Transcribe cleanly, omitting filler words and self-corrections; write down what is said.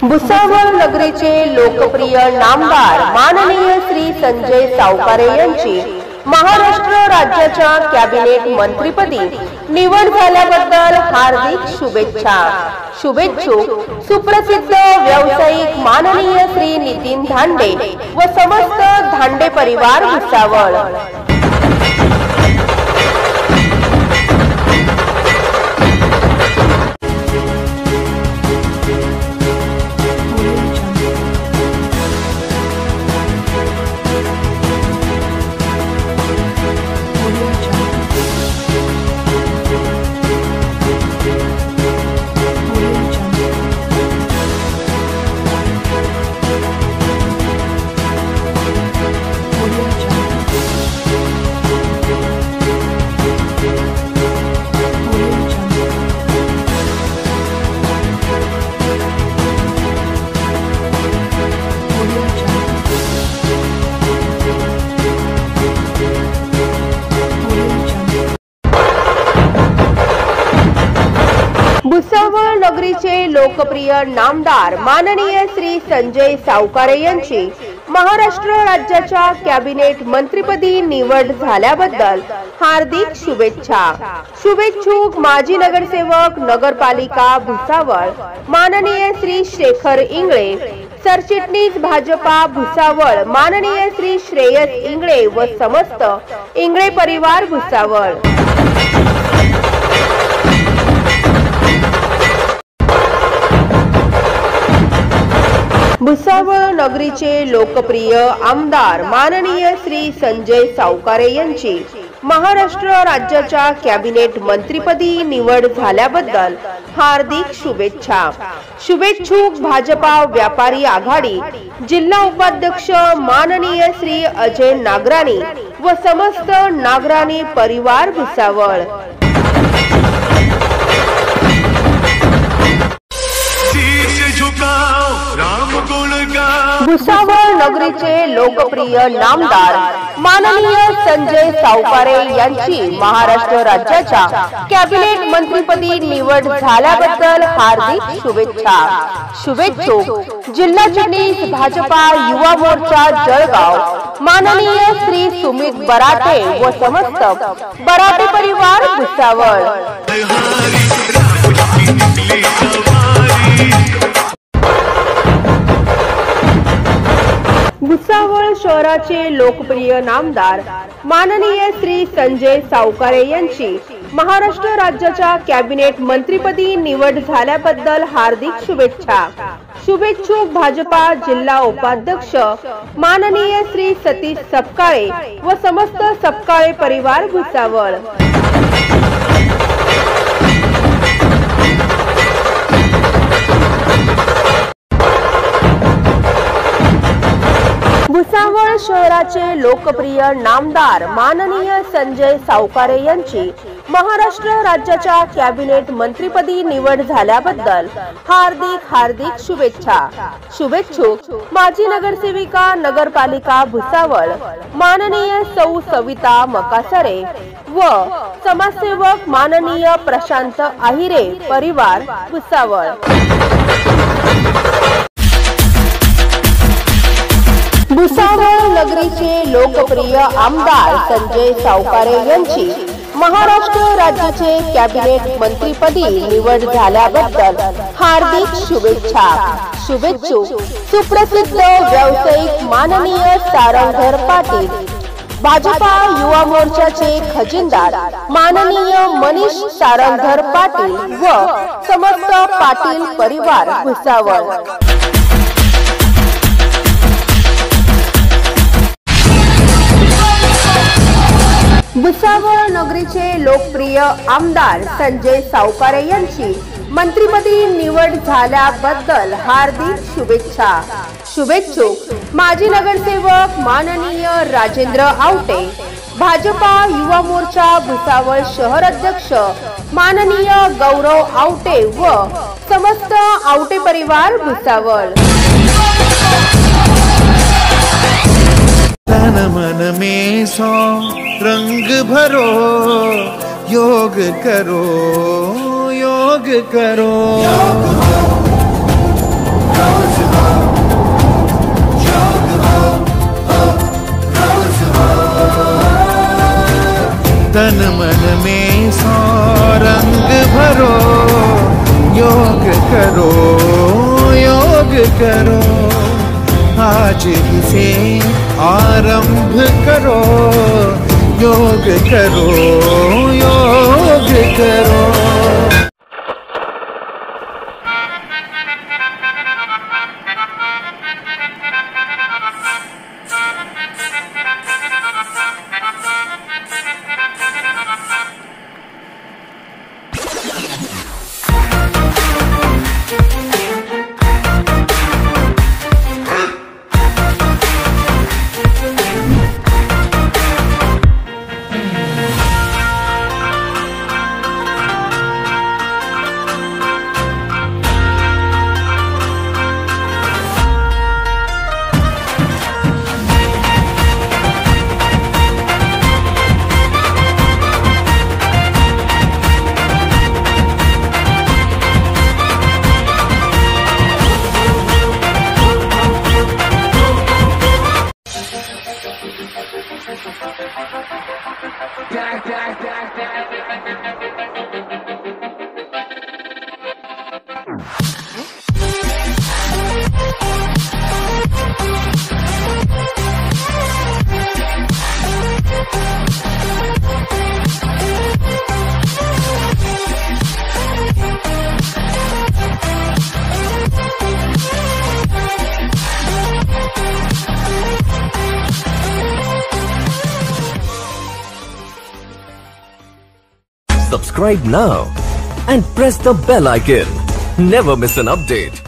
भुसावळ नगरीचे लोकप्रिय नामदार माननीय श्री संजय सावकारे यांची महाराष्ट्र राज्याच्या कॅबिनेट मंत्रीपदी निवड झाल्याबद्दल हार्दिक शुभेच्छा। शुभेच्छुक सुप्रसिद्ध व्यावसायिक माननीय श्री नितीन धांडे व समस्त धांडे परिवार भुसावळ। भुसावळ नगरीचे लोकप्रिय नामदार माननीय श्री संजय सावकारे यांची महाराष्ट्र राज्याच्या कॅबिनेट मंत्रीपदी निवड झाल्याबद्दल हार्दिक शुभेच्छा। शुभेच्छुक माजी नगरसेवक नगरपालिका भुसावळ माननीय श्री शेखर इंगळे, सरचिटणीस भाजपा भुसावळ माननीय श्री श्रेयस इंगळे व समस्त इंगळे परिवार भुसावळ। भुसावळ नगरीचे लोकप्रिय आमदार माननीय श्री संजय सावकारे यांची महाराष्ट्र राज्याच्या कॅबिनेट मंत्रीपदी निवड झाल्याबद्दल हार्दिक शुभेच्छा। शुभेच्छुक भाजपा व्यापारी आघाडी जिल्हा उपाध्यक्ष माननीय श्री अजय नागराणी व समस्त नागराणी परिवार भुसावळ। भुसावळ नगरीचे लोकप्रिय नामदार माननीय संजय सावकारे यांची महाराष्ट्र राज्याच्या कॅबिनेट मंत्रीपदी निवड झाल्याबद्दल हार्दिक शुभेच्छा। शुभेच्छुक जिल्हा चिटणीस भाजपा युवा मोर्चा जळगाव माननीय श्री सुमित बराटे व समस्त बराटे परिवार भुसावळ। भुसावळ शहराचे लोकप्रिय नामदार माननीय श्री संजय सावकारे यांची महाराष्ट्र राज्याच्या कॅबिनेट मंत्रीपदी निवड झाल्याबद्दल हार्दिक शुभेच्छा। शुभेच्छुक भाजपा जिल्हा उपाध्यक्ष माननीय श्री सतीश सपकाळे व समस्त सपकाळे परिवार भुसावळ। भुसावळ शहराचे लोकप्रिय नामदार माननीय संजय सावकारे यांची महाराष्ट्र राज्याच्या कॅबिनेट मंत्रीपदी निवड झाल्याबद्दल हार्दिक शुभेच्छा। शुभेच्छुक माजी नगरसेविका नगरपालिका भुसावळ माननीय सौ सविता मकासरे व समाजसेवक माननीय प्रशांत आहिरे परिवार भुसावळ। भुसावळ नगरीचे लोकप्रिय आमदार संजय सावकारे यांची महाराष्ट्र राज्याचे कॅबिनेट मंत्रीपदी निवड झाल्याबद्दल हार्दिक शुभेच्छा। शुभेच्छुक सुप्रसिद्ध व्यावसायिक माननीय सारंगधर पाटील भाजपा युवा मोर्चाचे खजिनदार माननीय मनीष सारंगधर पाटील व समस्त पाटील परिवार भुसावळ। भुसावळ नगरीचे लोकप्रिय आमदार संजय सावकारे यांची मंत्रीपदी निवड झाल्याबद्दल हार्दिक शुभेच्छा। शुभेच्छुक माजी नगरसेवक माननीय राजेंद्र आवटे भाजपा युवा मोर्चा भुसावळ शहर अध्यक्ष माननीय गौरव आवटे व समस्त आवटे परिवार भुसावळ। तन मन में सो रंग भरो, योग करो, योग करो। रोज हो, योग हो, रोज हो। तन मन में सौ रंग भरो, योग करो, योग करो। आज ही से आरंभ करो, योग करो, योग करो। Subscribe now and press the bell icon. Never miss an update.